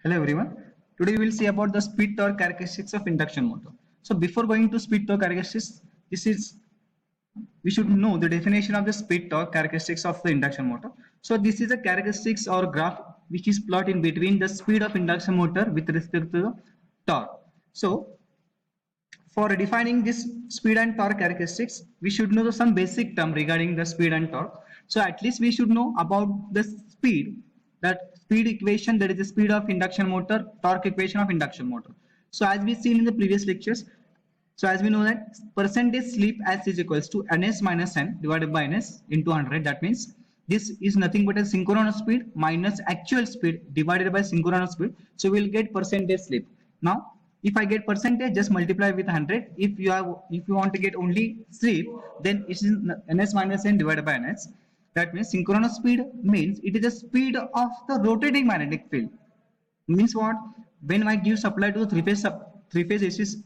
Hello everyone. Today we will see about the speed torque characteristics of induction motor. So before going to speed torque characteristics, we should know the definition of the speed torque characteristics of the induction motor. So this is a characteristics or graph which is plot in between the speed of induction motor with respect to the torque. So for defining this speed and torque characteristics, we should know some basic term regarding the speed and torque. So at least we should know about the speed, that speed equation, that is the speed of induction motor, torque equation of induction motor. So as we seen in the previous lectures, so as we know that percentage slip S is equals to ns minus n divided by ns into 100. That means this is nothing but a synchronous speed minus actual speed divided by synchronous speed. So we will get percentage slip. Now if I get percentage, just multiply with 100. If you want to get only slip, then it is ns minus n divided by ns. That means synchronous speed means it is the speed of the rotating magnetic field. Means what? When I give supply to three phase AC,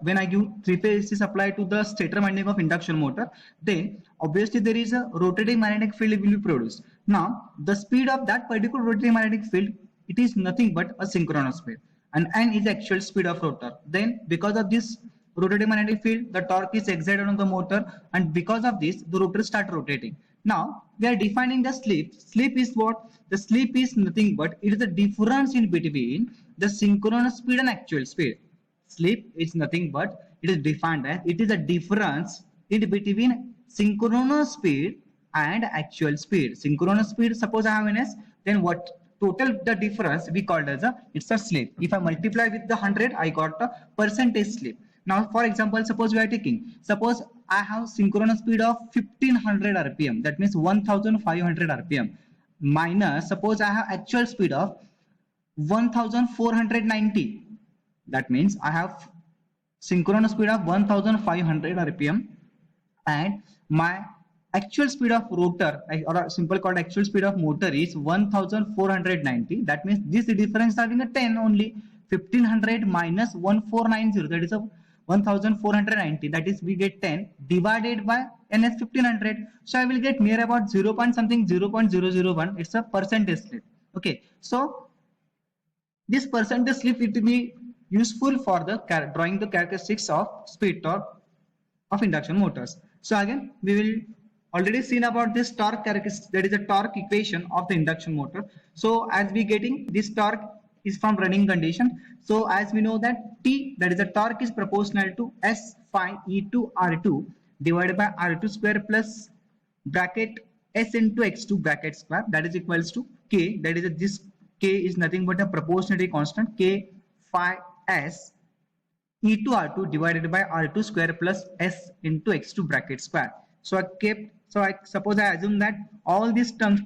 when I give three phase AC supply to the stator winding of induction motor, then obviously there is a rotating magnetic field will be produced. Now the speed of that particular rotating magnetic field, it is nothing but a synchronous speed, and n is the actual speed of rotor. Then because of this rotating magnetic field, the torque is exerted on the motor, and because of this the rotor start rotating. Now we are defining the slip. Slip is what? The slip is nothing but it is the difference in between the synchronous speed and actual speed. Slip is nothing but it is defined as it is a difference in between synchronous speed and actual speed. Synchronous speed, suppose I have ns, then what total the difference we called as it's a slip. If I multiply with the 100, I got a percentage slip. Now for example, suppose we are taking, suppose I have synchronous speed of 1500 rpm, that means 1500 rpm, minus suppose I have actual speed of 1490, that means I have synchronous speed of 1500 rpm and my actual speed of rotor, or a simple called actual speed of motor, is 1490. That means this difference are in a 10 only. 1500 minus 1490, that is a 1490, that is we get 10 divided by ns 1500. So I will get near about 0 point something, 0.001. It's a percentage slip. Okay, so this percentage slip it will be useful for the drawing the characteristics of speed torque of induction motors. So again we will already seen about this torque characteristic, that is a torque equation of the induction motor. So as we getting this torque is from running condition. So as we know that T, that is the torque, is proportional to S phi E2 R2 divided by R2 square plus bracket S into X2 bracket square, that is equals to K, that is this K is nothing but a proportionality constant, K phi S E2 R2 divided by R2 square plus S into X2 bracket square. So I suppose I assume that all these terms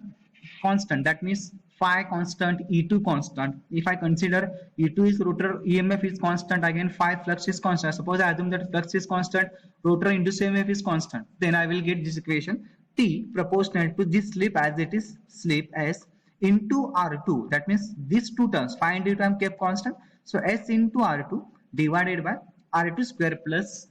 constant, that means phi constant, E2 constant. If I consider E2 is rotor EMF is constant, again phi flux is constant. Suppose I assume that flux is constant, rotor induced EMF is constant, then I will get this equation T proportional to this slip as it is slip S into R2. That means these two terms phi and E2 I am kept constant. So S into R2 divided by R2 square plus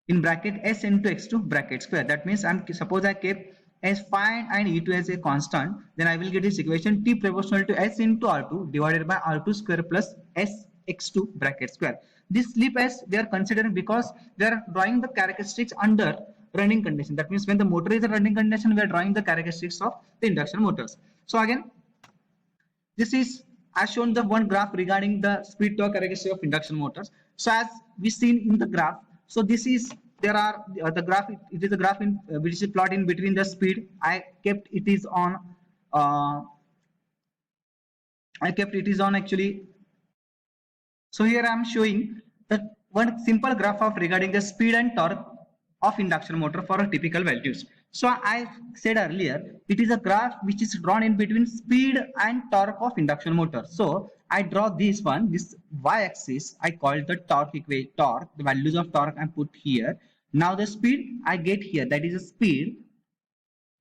in bracket S into X2 bracket square. That means suppose I kept S phi and E2 as a constant, then I will get this equation T proportional to S into R2 divided by R2 square plus S X2 bracket square. This slip S they are considering because they are drawing the characteristics under running condition. That means when the motor is a running condition, we are drawing the characteristics of the induction motors. So again, this is as shown the one graph regarding the speed torque characteristic of induction motors. So as we seen in the graph, so this is there are the graph, it is a graph in which is plot in between the speed. I kept it is on actually. So here I am showing the one simple graph of regarding the speed and torque of induction motor for a typical values. So I said earlier, it is a graph which is drawn in between speed and torque of induction motor. So I draw this one, this y-axis I call the torque equation, torque, the values of torque I put here. Now the speed I get here, that is a speed.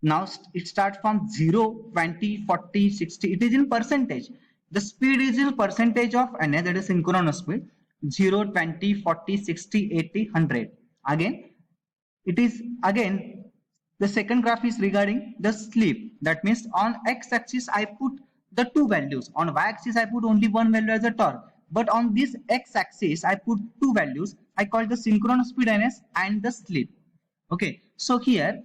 Now it starts from 0, 20, 40, 60. It is in percentage. The speed is in percentage of ns, that is synchronous speed. 0, 20, 40, 60, 80, 100. Again, it is again the second graph is regarding the slip. That means on x-axis I put the two values. On y-axis I put only one value as a torque, but on this x-axis I put two values. I call the synchronous speed ns and the slip. Okay, so here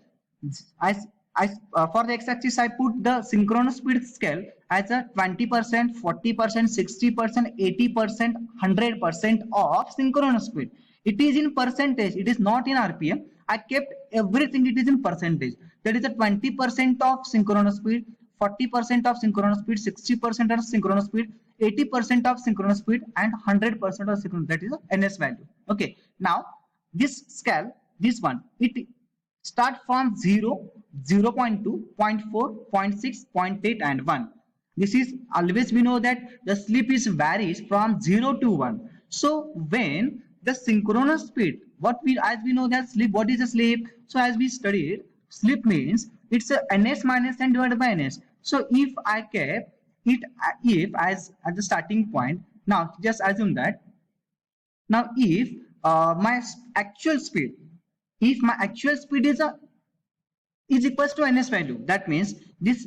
for the x-axis I put the synchronous speed scale as a 20%, 40%, 60%, 80%, 100% of synchronous speed. It is in percentage, it is not in rpm. I kept everything, it is in percentage. That is a 20% of synchronous speed, 40% of synchronous speed, 60% of synchronous speed, 80% of synchronous speed, and 100% of synchronous. That is a ns value. Okay, now this scale, this one, it start from 0, 0 0.2, 0 0.4, 0 0.6, 0 0.8, and 1. This is always, we know that the slip is varies from 0 to 1. So when the synchronous speed, as we know that slip, what is a slip? So as we studied, slip means it's a ns minus n divided by ns. So if I kept it if as at the starting point, now just assume that now if my actual speed, if my actual speed is equals to ns value, that means this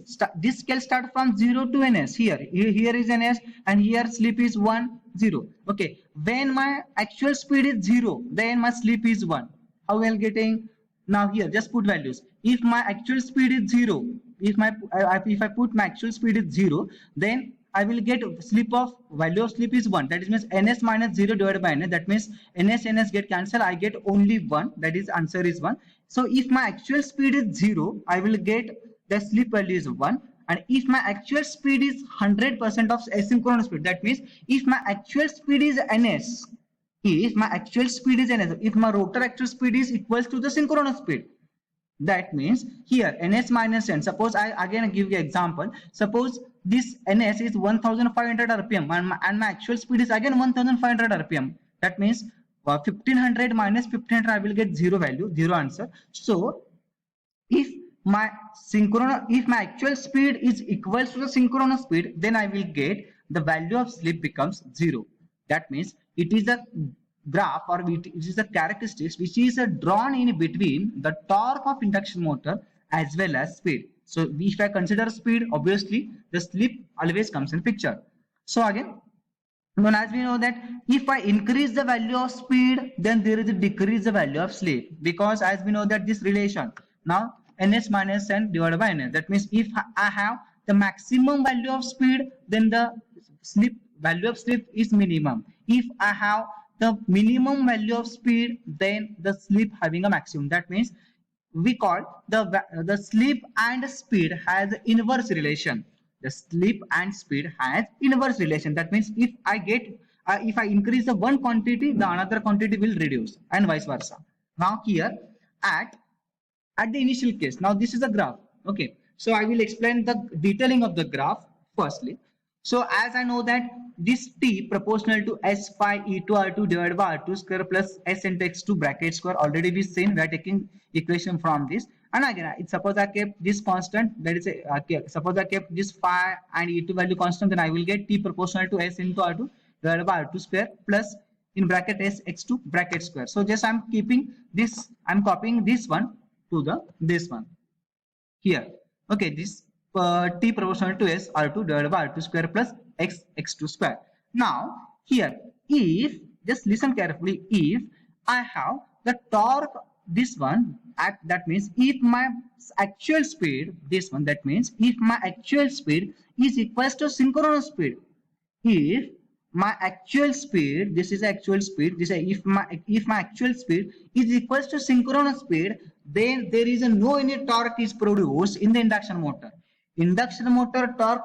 scale start from 0 to ns. Here is ns and here slip is 1 0. Okay, when my actual speed is 0, then my slip is 1. How we are getting? Now here just put values. If my actual speed is 0, if I put my actual speed is 0, then I will get slip of value of slip is 1. That is means ns minus 0 divided by ns. That means ns get cancelled. I get only 1. That is answer is 1. So if my actual speed is 0, I will get the slip value is 1. And if my actual speed is 100% of asynchronous speed, that means if my actual speed is ns, if my actual speed is ns, if my rotor actual speed is equals to the synchronous speed, that means here ns minus n. Suppose I again give you example. Suppose this ns is 1500 rpm and my actual speed is again 1500 rpm. That means 1500 minus 1500, I will get 0 value, 0 answer. So if my actual speed is equals to the synchronous speed, then I will get the value of slip becomes 0. That means it is a graph, or it is a characteristics which is drawn in between the torque of induction motor as well as speed. So if I consider speed, obviously the slip always comes in picture. So again, as we know that if I increase the value of speed, then there is a decrease the value of slip, because as we know that this relation, now ns minus n divided by ns. That means if I have the maximum value of speed, then the value of slip is minimum. If I have the minimum value of speed, then the slip having a maximum. That means we call the slip and speed has inverse relation. The slip and speed has inverse relation. That means if I increase the one quantity, the another quantity will reduce, and vice versa. Now here at the initial case, now this is a graph. Okay, so I will explain the detailing of the graph firstly. So as I know that this t proportional to s phi e to r2 divided by r2 square plus s into x2 bracket square, already we seen, we are taking equation from this. And again, suppose I kept this constant, that is suppose I kept this phi and e2 value constant, then I will get t proportional to s into r2 divided by r2 square plus in bracket s x2 bracket square. So just I'm keeping this, I'm copying this one to this one here. Okay, this t proportional to s r2 divided by r2 square plus x2 square. Now here, if just listen carefully, if I have the torque this one at, that means if my actual speed this one, that means if my actual speed is equals to synchronous speed, if my actual speed, this is actual speed, this is if my actual speed is equals to synchronous speed, then there is no any torque is produced in the induction motor. Induction motor torque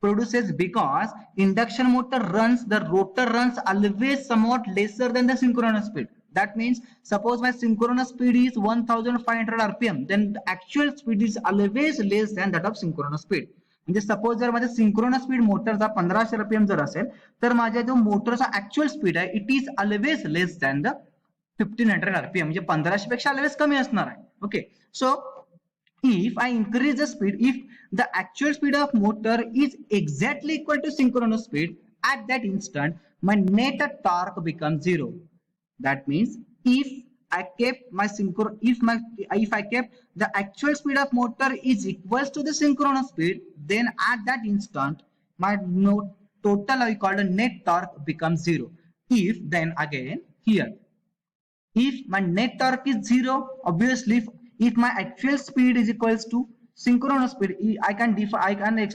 produces because induction motor runs, the rotor runs always somewhat lesser than the synchronous speed. That means suppose my synchronous speed is 1500 rpm, then the actual speed is always less than that of synchronous speed. म्हणजे suppose जर माझ्या synchronous speed मोटरचा 1500 rpm जर असेल, तर माझ्या जो मोटरचा actual speed आहे it is always less than the 1500 rpm, म्हणजे 1500 पेक्षा ऑलवेज कमी असणार आहे. Okay, so if I increase the speed, if the actual speed of motor is exactly equal to synchronous speed, at that instant my net torque becomes 0. That means if I kept my if I kept the actual speed of motor is equals to the synchronous speed, then at that instant my total I call the net torque becomes zero. If then again here, if my net torque is zero, obviously if my actual speed is equals to synchronous speed, I can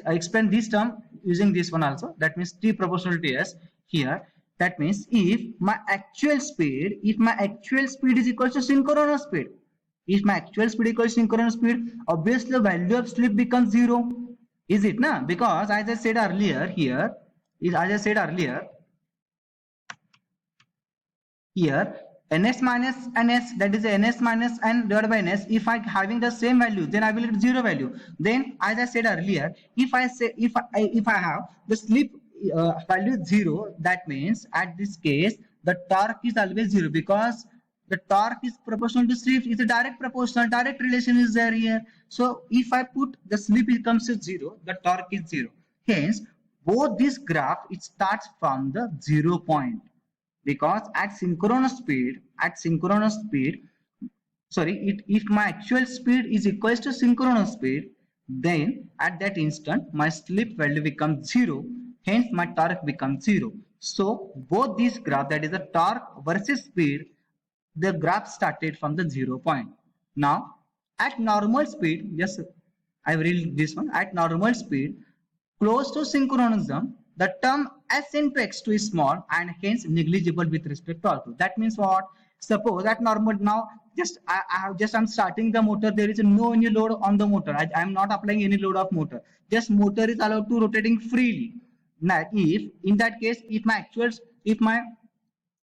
explain this term using this one also. That means T proportional to S here. That means if my actual speed is equal to synchronous speed, if my actual speed equals synchronous speed, obviously the value of slip becomes zero. Is it na? Because as I said earlier here, here ns minus ns, that is ns minus n divided by ns. If I having the same value, then I will get zero value. Then as I said earlier, if I have the slip value is zero, that means at this case the torque is always zero, because the torque is proportional to slip, is a direct relation is there here. So if I put the slip becomes to zero, the torque is zero. Hence both this graph, it starts from the 0 point, because at synchronous speed, if my actual speed is equals to synchronous speed, then at that instant my slip value becomes zero, hence my torque becomes zero. So both these graph, that is the torque versus speed, the graph started from the 0 point. Now at normal speed, yes, I will read this one. At normal speed close to synchronism, the term s into x2 is small and hence negligible with respect to r2. That means what? Suppose at normal, now I'm starting the motor, there is no any load on the motor. I am not applying any load of motor. Just motor is allowed to rotating freely. Now if in that case, if my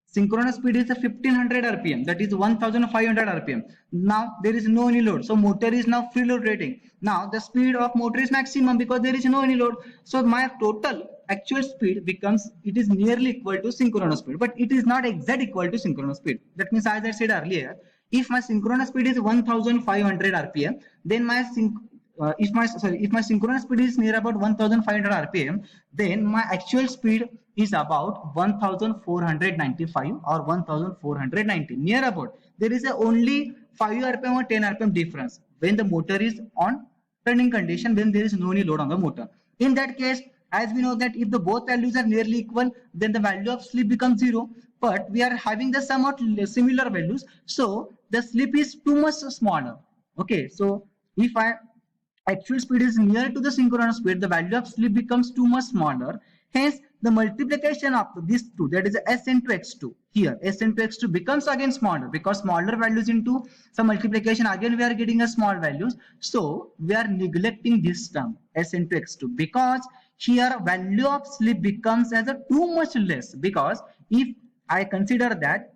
synchronous speed is a 1500 rpm, that is 1500 rpm. Now there is no any load, so motor is now free rotating. Now the speed of motor is maximum because there is no any load. So my total actual speed becomes, it is nearly equal to synchronous speed, but it is not exact equal to synchronous speed. That means as I said earlier, if my synchronous speed is 1500 rpm, then if my synchronous speed is near about 1500 rpm, then my actual speed is about 1495 or 1490, near about. There is a only 5 rpm or 10 rpm difference when the motor is on running condition, when there is no any load on the motor. In that case, as we know that if the both values are nearly equal, then the value of slip becomes zero, but we are having the somewhat similar values, so the slip is too much smaller. Okay, so if actual speed is near to the synchronous speed, the value of slip becomes too much smaller. Hence the multiplication of these two, that is s into x2, here s into x2 becomes again smaller, because smaller values into some multiplication, again we are getting a small values. So we are neglecting this term s into x2, because here value of slip becomes as a too much less, because if I consider that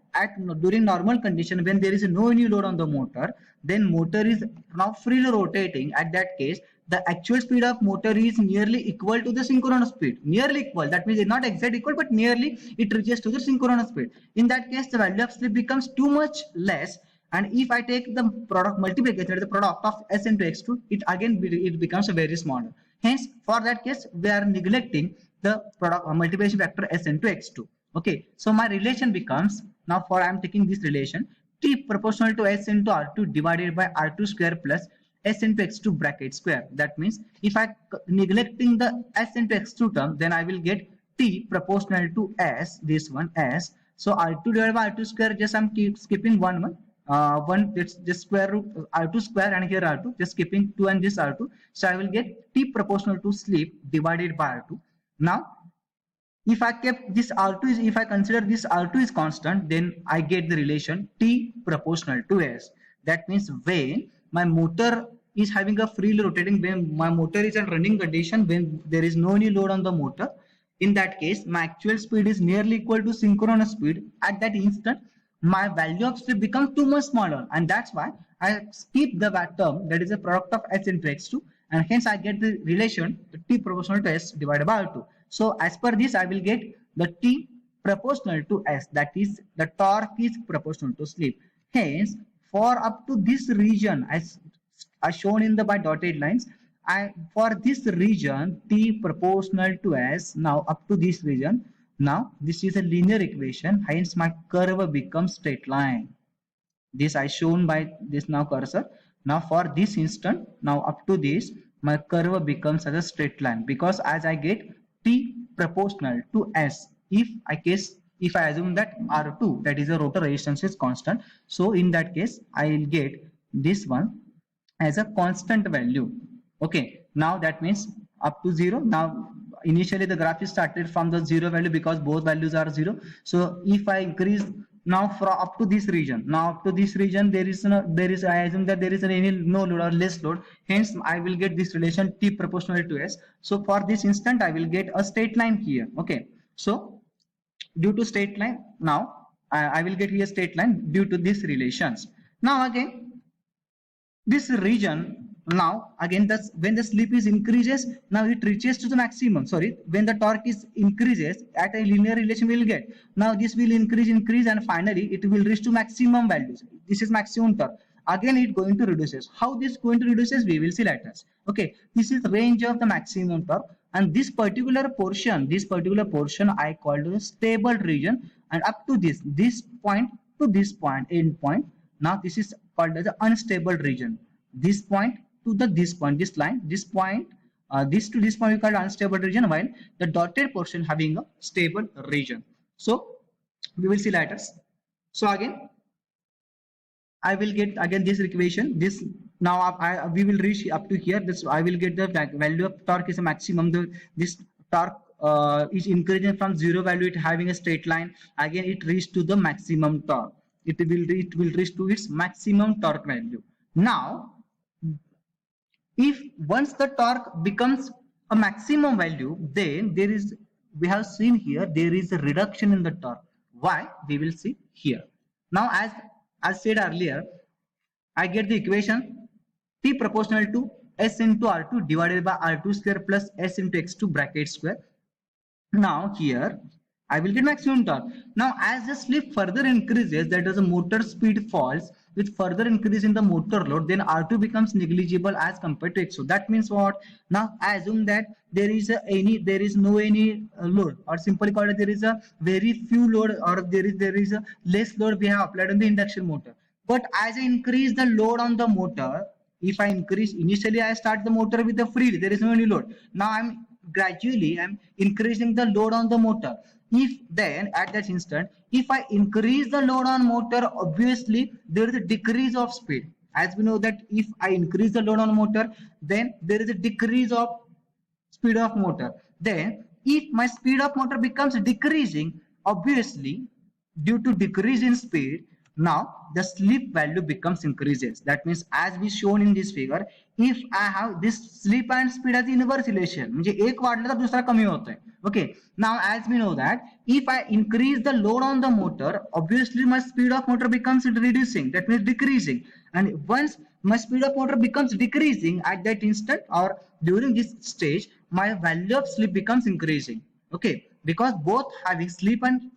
during normal condition, when there is no any load on the motor, then motor is now freely rotating. At that case, the actual speed of motor is nearly equal to the synchronous speed. Nearly equal, that means it's not exact equal, but nearly it reaches to the synchronous speed. In that case, the value of slip becomes too much less, and if I take the product multiplication, the product of s into x2, it becomes very smaller. Hence for that case, we are neglecting the product multiplication factor s into x2. Okay, so my relation becomes, now for I am taking this relation, T proportional to S into R2 divided by R2 square plus S into X2 bracket square. That means if I neglecting the S into X2 term, then I will get T proportional to S, this one S. So R2 divided by R2 square, just I'm skipping one. It's just square root R2 square, and here R2, just skipping 2 and this R2. So I will get T proportional to slip divided by R2. Now if I kept this R2 if I consider this R2 is constant, then I get the relation T proportional to S. That means when my motor is having a freely rotating, when my motor is in running condition, when there is no any load on the motor, in that case my actual speed is nearly equal to synchronous speed. At that instant, my value of slip becomes too much smaller, and that's why I skip the term, that is a product of S into X2, and hence I get the relation T proportional to S divided by R2. So as per this, I will get the T proportional to S, that is the torque is proportional to slip. Hence for up to this region, as shown in the by dotted lines, for this region T proportional to S, now up to this region, now this is a linear equation, hence my curve becomes straight line. This I shown by this now cursor. Now for this instant, now up to this, my curve becomes as a straight line, because as I get t proportional to s, if I assume that R2, that is a rotor resistance, is constant, so in that case I will get this one as a constant value. Okay, now that means up to 0. Now initially the graph is started from the 0 value because both values are 0. So if I increase now from up to this region, now up to this region there is I assume that there is any no load or less load, hence I will get this relation t proportional to s. So for this instant I will get a straight line here. Okay, so due to straight line, now I will get here straight line due to these relations. Now again this region, now again when the slip is increases, now it reaches to the maximum. Sorry, when the torque is increases at a linear relation we will get, now this will increase and finally it will reach to maximum values. This is maximum torque. Again it going to reduces. How this going to reduces we will see later. Okay, this is range of the maximum torque, and this particular portion I called a stable region, and up to this point to this point, end point, now this is called as the unstable region. This point to this point, this line, this point, this to this point we call unstable region, while the dotted portion having a stable region. So we will see later. So again I will get again this equation. This now we will reach up to here. This I will get the value of torque is a maximum. This torque is increasing from 0 value. It having a straight line. Again it reach to the maximum torque. It will reach to its maximum torque value. Now, if once the torque becomes a maximum value, then we have seen here there is a reduction in the torque. Why? We will see here. Now as said earlier, I get the equation T proportional to S into R2 divided by R2 square plus S into X2 bracket square. Now here I will get maximum torque. Now as the slip further increases, that is the motor speed falls with further increase in the motor load, then R2 becomes negligible as compared to X2. That means what? Now I assume that there is no any load, or simply called there is a very few load, or there is a less load we have applied on the induction motor. But as I increase the load on the motor, if I increase, initially I start the motor with the free, there is no any load. Now I'm increasing the load on the motor. If then at that instant, if I increase the load on motor, obviously there is a decrease of speed. As we know that if I increase the load on motor, then there is a decrease of speed of motor. Then if my speed of motor becomes decreasing, obviously due to decrease in speed, now the slip value becomes increases. That means as we shown in this figure, if I have this slip and speed as inverse relation, म्हणजे एक वाढला तर दूसरा कमी होता है. Okay, now as we know that if I increase the load on the motor, obviously my speed of motor becomes reducing, that means decreasing. And once my speed of motor becomes decreasing, at that instant or during this stage, my value of slip becomes increasing. Okay, because both having slip and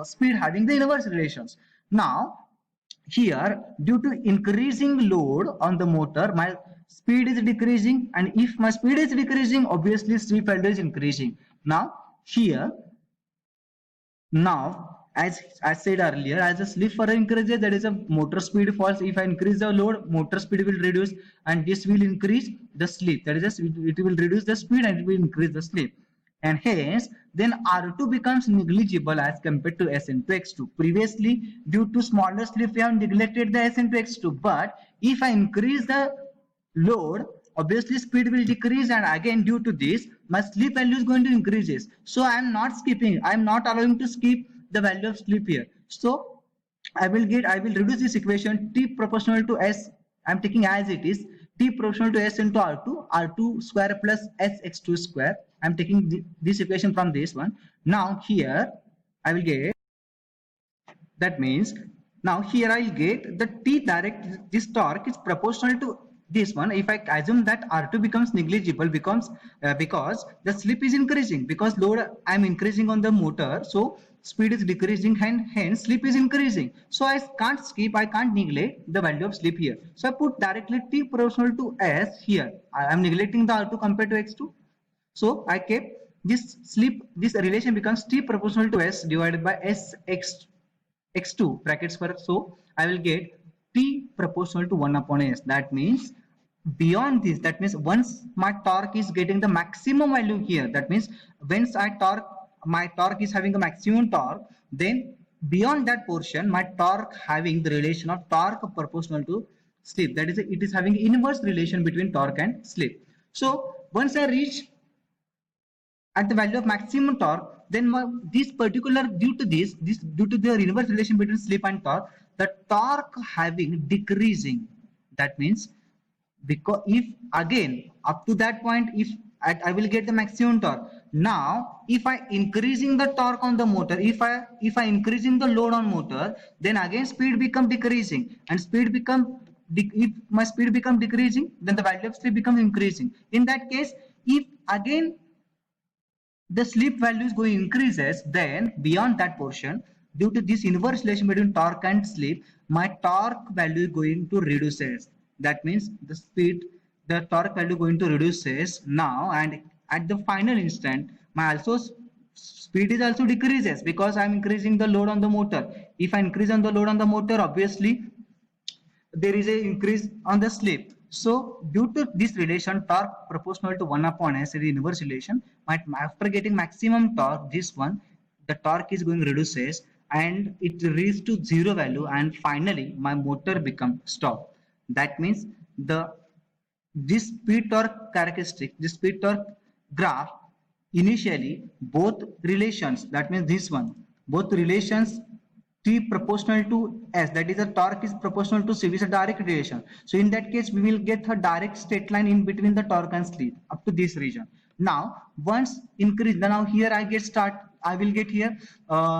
speed having the inverse relations. Now here, due to increasing load on the motor, my speed is decreasing, and if my speed is decreasing, obviously slip value is increasing. Now here, now as I said earlier, as the slip further increases, that is a motor speed falls. If I increase the load, motor speed will reduce, and this will increase the slip. That is, it will reduce the speed and it will increase the slip. And hence then R2 becomes negligible as compared to S into X2. Previously, due to smaller slip, we have neglected the S into X2. But if I increase the load, obviously speed will decrease, and again due to this, my slip value is going to increases. So I am not allowing to skip the value of slip here. So I will reduce this equation T proportional to S. I am taking as it is T proportional to S into R2 square plus S X2 square. I am taking this equation from this one. Now here I will get, that means now here I will get the T direct, this torque is proportional to this one. If I assume that R2 becomes negligible because the slip is increasing, because load I am increasing on the motor, so speed is decreasing and hence slip is increasing. So I can't neglect the value of slip here. So I put directly T proportional to S here. I am neglecting the R2 compared to X2. So I kept this relation becomes T proportional to S divided by S X2 bracket square. So I will get T proportional to 1 upon S. That means beyond this, that means once my torque is getting the maximum value here, that means once my torque is having a maximum torque, then beyond that portion, my torque having the relation of torque proportional to slip. That is, it is having inverse relation between torque and slip. So once I reach at the value of maximum torque, then this particular due to the inverse relation between slip and torque, the torque having decreasing. That means because if again up to that point, if I will get the maximum torque. Now if I increasing the torque on the motor, if I increasing the load on motor, then again speed become decreasing, and if my speed become decreasing, then the value of slip becomes increasing. In that case, if again the slip value is going increases, then beyond that portion, due to this inverse relation between torque and slip, my torque value is going to reduces. That means the torque value going to reduces now, and at the final instant, my also speed is also decreases because I'm increasing the load on the motor. If I increase on the load on the motor, obviously there is a increase on the slip. So due to this relation, torque proportional to 1 upon S, the inverse relation, after getting maximum torque, this one, the torque is going reduces and it reaches to zero value, and finally my motor become stop. That means this speed torque characteristic, this speed torque graph, initially both relations, that means this one, both relations T proportional to S, that is the torque is proportional to slip, is a direct relation. So in that case, we will get a direct straight line in between the torque and slip up to this region. Now once increase, now here I will get here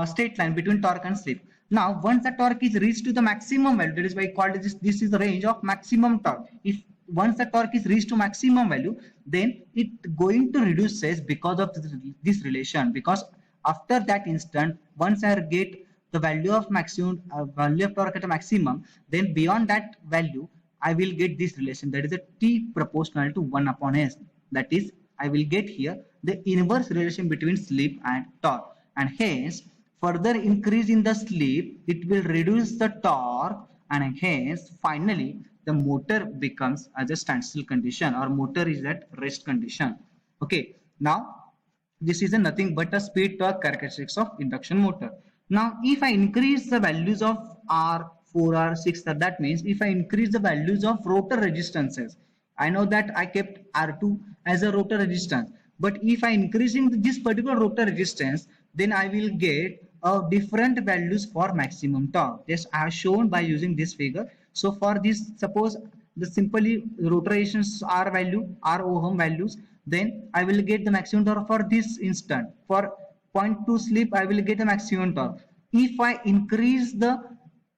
straight line between torque and slip. Now once the torque is reached to the maximum value, that is why I called this is the range of maximum torque. If once the torque is reached to maximum value, then it going to reduces because of this relation, because after that instant, once I get the value of maximum value of torque at a maximum, then beyond that value I will get this relation, that is a T proportional to 1 upon S. That is, I will get here the inverse relation between slip and torque, and hence further increase in the slip, it will reduce the torque, and hence finally the motor becomes as a standstill condition, or motor is at rest condition. Okay, now this is a nothing but a speed torque characteristics of induction motor. Now if I increase the values of R, 4R, 6R, that means if I increase the values of rotor resistances, I know that I kept R2 as a rotor resistance, but if I increasing this particular rotor resistance, then I will get different values for maximum torque. Yes, I have shown by using this figure. So for this, suppose the simply rotor resistance R value, R ohm values, then I will get the maximum torque for this instant. For 0.2 slip, I will get a maximum torque. If I increase the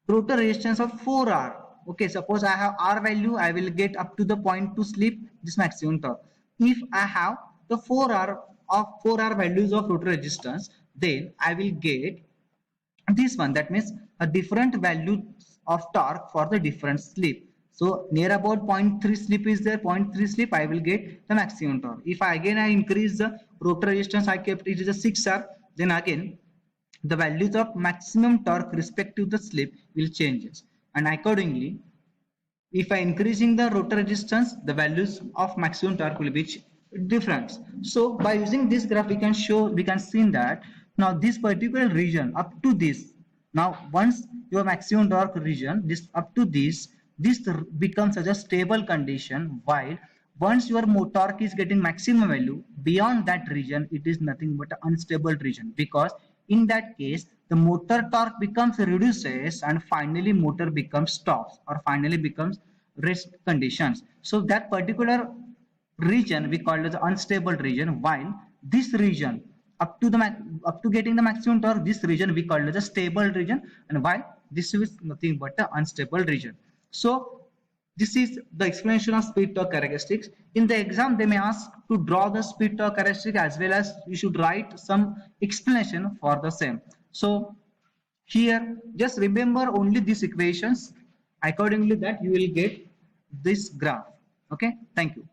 rotor resistance of 4R, okay, suppose I have R value, I will get up to the 0.2 slip, this maximum torque. If I have the 4R values of rotor resistance, then I will get this one, that means a different value of torque for the different slip. So near about 0.3 slip is there, 0.3 slip, I will get the maximum torque. If I increase the rotor resistance, I kept it is a 6R, then again the values of maximum torque respective to the slip will changes, and accordingly if I increasing the rotor resistance, the values of maximum torque will be different. So by using this graph, we can see that now this particular region up to this, now once your maximum torque region, this up to this becomes as a stable condition, while once your torque is getting maximum value, beyond that region it is nothing but an unstable region, because in that case the motor torque becomes reduces and finally motor becomes stops, or finally becomes rest conditions. So that particular region we call as unstable region, while this region up to getting the maximum torque, this region we call as a stable region, and while this is nothing but an unstable region. So this is the explanation of speed torque characteristics. In the exam, they may ask to draw the speed torque characteristic, as well as you should write some explanation for the same. So here just remember only these equations, accordingly that you will get this graph. Okay, thank you.